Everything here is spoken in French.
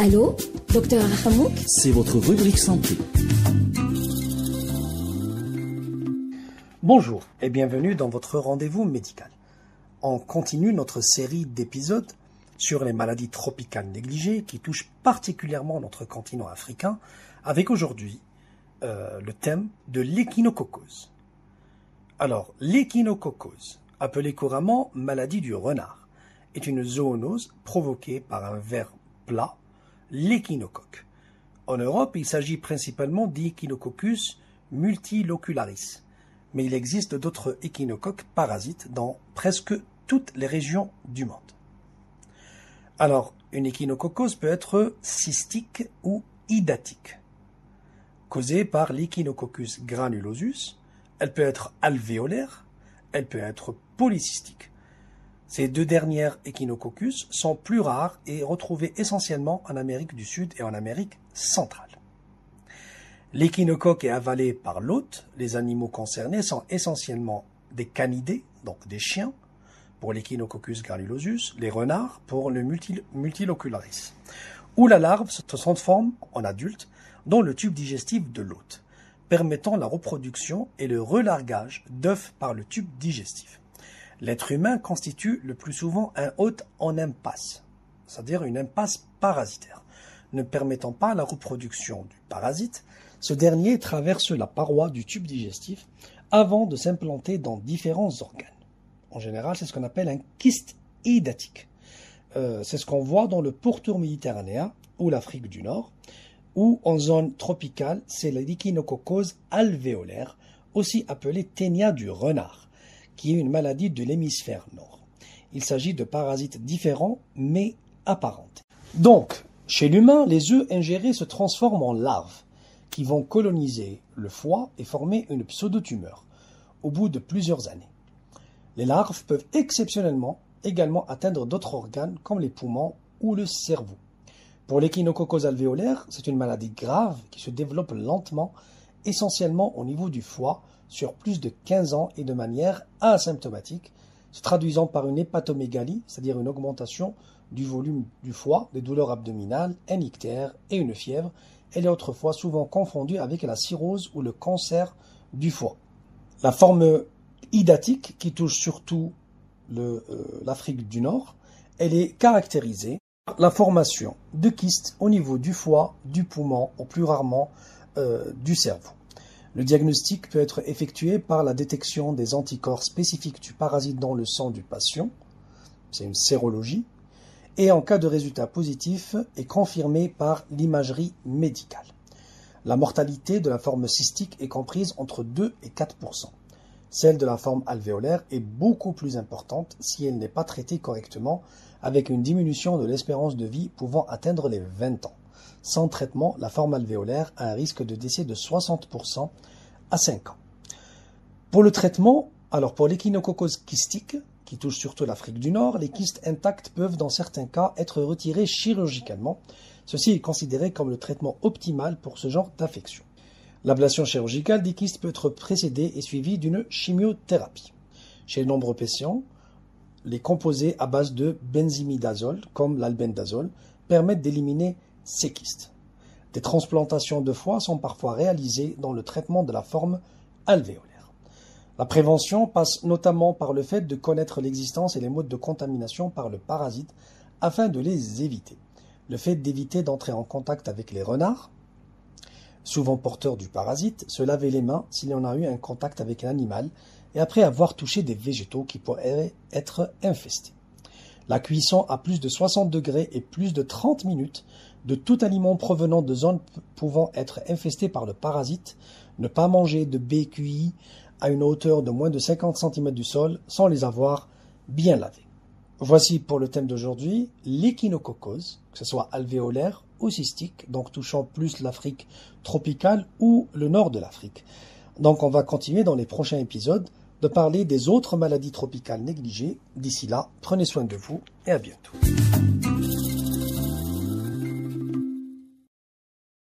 Allô, docteur Hamouk? C'est votre rubrique santé. Bonjour et bienvenue dans votre rendez-vous médical. On continue notre série d'épisodes sur les maladies tropicales négligées qui touchent particulièrement notre continent africain, avec aujourd'hui le thème de l'échinococose. Alors, l'échinococose, appelée couramment maladie du renard, est une zoonose provoquée par un ver plat, l'échinocoque. En Europe, il s'agit principalement d'Echinococcus multilocularis, mais il existe d'autres échinocoques parasites dans presque toutes les régions du monde. Alors, une échinococose peut être cystique ou hydatique. Causée par l'Echinococcus granulosus, elle peut être alvéolaire, elle peut être polycystique. Ces deux dernières échinococcus sont plus rares et retrouvées essentiellement en Amérique du Sud et en Amérique centrale. L'échinocoque est avalé par l'hôte. Les animaux concernés sont essentiellement des canidés, donc des chiens, pour l'Echinococcus granulosus, les renards pour le multilocularis, où la larve se transforme en adulte dans le tube digestif de l'hôte, permettant la reproduction et le relargage d'œufs par le tube digestif. L'être humain constitue le plus souvent un hôte en impasse, c'est-à-dire une impasse parasitaire. Ne permettant pas la reproduction du parasite, ce dernier traverse la paroi du tube digestif avant de s'implanter dans différents organes. En général, c'est ce qu'on appelle un kyste hydatique. C'est ce qu'on voit dans le pourtour méditerranéen ou l'Afrique du Nord, ou en zone tropicale, c'est l'échinococose alvéolaire, aussi appelée ténia du renard, qui est une maladie de l'hémisphère nord. Il s'agit de parasites différents mais apparentés. Donc, chez l'humain, les œufs ingérés se transforment en larves qui vont coloniser le foie et former une pseudotumeur au bout de plusieurs années. Les larves peuvent exceptionnellement également atteindre d'autres organes comme les poumons ou le cerveau. Pour l'échinococose alvéolaire, c'est une maladie grave qui se développe lentement, essentiellement au niveau du foie, sur plus de 15 ans et de manière asymptomatique, se traduisant par une hépatomégalie, c'est-à-dire une augmentation du volume du foie, des douleurs abdominales, un ictère et une fièvre. Elle est autrefois souvent confondue avec la cirrhose ou le cancer du foie. La forme hydatique, qui touche surtout l'Afrique du Nord, elle est caractérisée par la formation de kystes au niveau du foie, du poumon ou plus rarement du cerveau. Le diagnostic peut être effectué par la détection des anticorps spécifiques du parasite dans le sang du patient, c'est une sérologie, et en cas de résultat positif est confirmé par l'imagerie médicale. La mortalité de la forme cystique est comprise entre 2 et 4%. Celle de la forme alvéolaire est beaucoup plus importante si elle n'est pas traitée correctement, avec une diminution de l'espérance de vie pouvant atteindre les 20 ans. Sans traitement, la forme alvéolaire a un risque de décès de 60% à 5 ans. Pour le traitement, alors pour l'échinococose kystique, qui touche surtout l'Afrique du Nord, les kystes intacts peuvent dans certains cas être retirés chirurgicalement. Ceci est considéré comme le traitement optimal pour ce genre d'affection. L'ablation chirurgicale des kystes peut être précédée et suivie d'une chimiothérapie. Chez de nombreux patients, les composés à base de benzimidazole, comme l'albendazole, permettent d'éliminer ces kystes. Des transplantations de foie sont parfois réalisées dans le traitement de la forme alvéolaire. La prévention passe notamment par le fait de connaître l'existence et les modes de contamination par le parasite afin de les éviter. Le fait d'éviter d'entrer en contact avec les renards, souvent porteurs du parasite, se laver les mains s'il y en a eu un contact avec un animal et après avoir touché des végétaux qui pourraient être infestés. La cuisson à plus de 60 degrés et plus de 30 minutes de tout aliment provenant de zones pouvant être infestées par le parasite, ne pas manger de baies cuites à une hauteur de moins de 50 cm du sol sans les avoir bien lavés. Voici pour le thème d'aujourd'hui l'échinococose, que ce soit alvéolaire ou cystique, donc touchant plus l'Afrique tropicale ou le nord de l'Afrique. Donc on va continuer dans les prochains épisodes de parler des autres maladies tropicales négligées. D'ici là, prenez soin de vous et à bientôt.